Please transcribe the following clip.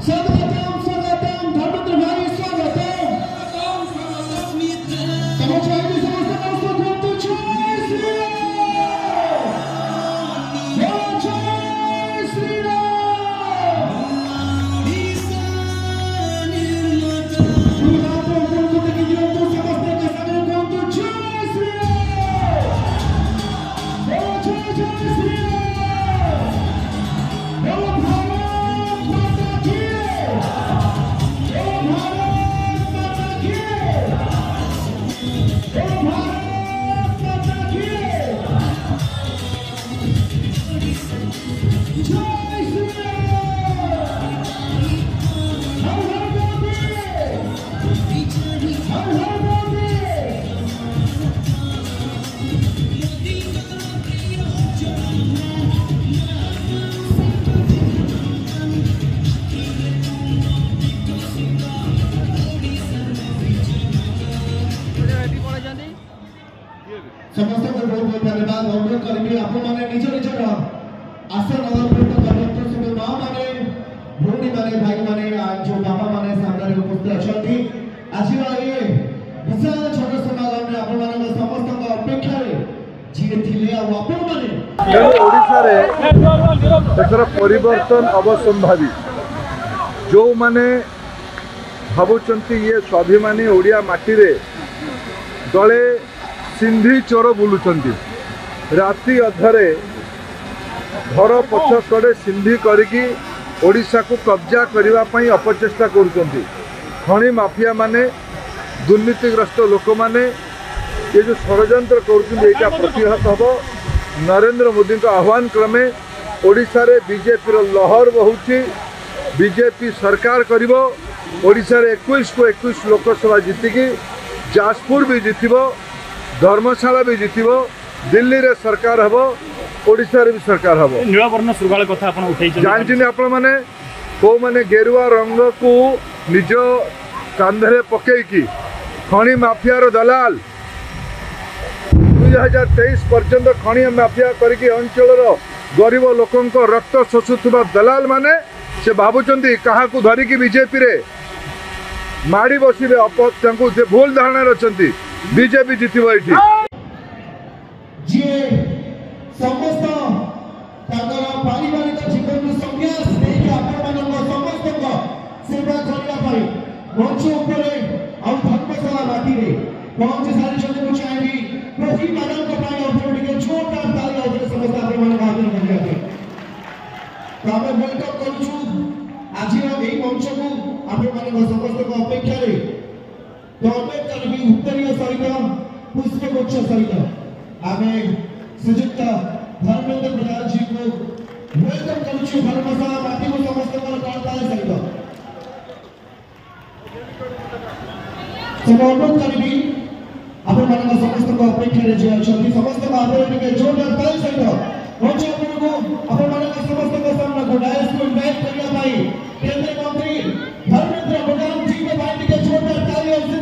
स्वागतम स्वागतम धर्मेंद्र भाई स्वागतम समाचार समस्त दोस्तों को तो जय श्री राम जय श्री राम समस्त को बहुत बहुत धन्यवाद अनुरोध करेंगे आप माने निज निजर आसन अलंकृत करते सब मां माने भूमि माने भाई माने जो बाबा माने सामने उपस्थित अछंती आज ये विशाल छोट समागम में आप माने समस्त को अपेक्षा रे जी थिले आ आपण माने ओडिसा रे एकर परिवर्तन अवसंभावी जो माने भाबुचंती ये स्वाभिमानी ओडिया माटी रे दले सिंधी चोर बुलुचंती राति अधरे घर पछकड़े सिंधी करिकी ओडिशा को कब्जा करने पई अपचेष्टा करुचंती खनि माफिया माने दुर्नीतिग्रस्त लोक माने ये जो षड्यंत्र करुचंती एटा प्रतिहत हबो नरेंद्र मोदी का आह्वान क्रमे ओडिशा रे बीजेपी रो लहर बहुची बीजेपी सरकार करिवो ओडिशा रे 21 को 21 लोकसभा जीतिकी जाजपुर भी जीतिबो धर्मशाला भी जीतिबो दिल्ली रे सरकार हबो ओडिशा रे भी सरकार हबो नीलवर्ण सुरगाल कथा आपण उठै जानचिने आपण माने को माने गेरुआ रंग को निज कांधरे पकई की खनि माफिया रो दलाल 2023 पर्यंत खनि माफिया करके अंचल रो गरीब लोकन को रक्त शोषुथुबा दलाल माने से भाबुचंदी कहा को धरी की बीजेपी रे माड़ी बसिबे अपत्यांकु जे भूल धारणा रचंती बीजेपी जीतिबो एठी जे समस्त ताकर पारिवारिक जीवन संन्यास देख आपण मानक समस्त को सेवा करिया पाई मंच ऊपर और धर्मशाला माटी रे पहुंच सारी जने को चाहिए प्रति मानव को पाई और के छोटा ताली और समस्त आपण मानक आदर करिया पाई तबे वेलकम करू आज एई मंच को आपण मानक समस्त को अपेक्षा रे गवर्नमेंट भी उत्तरीय सहित पुष्पगुच्छ सहित आमे श्रीजुक्त धर्मेंद्र प्रधान जी को वेलकम करूछु धर्मशाला माटी को समस्त को करताले सहित अनुरोध करिबी आपण मानक समस्त को अपेक्षा रे जे अछंती समस्त को आपण के जोरदार ताली सहित मंच को आपण मानक समस्त को सामने को डायस को इनवाइट करिया पाई केंद्रीय मंत्री धर्मेंद्र प्रधान जी के बाइट के जोरदार ताली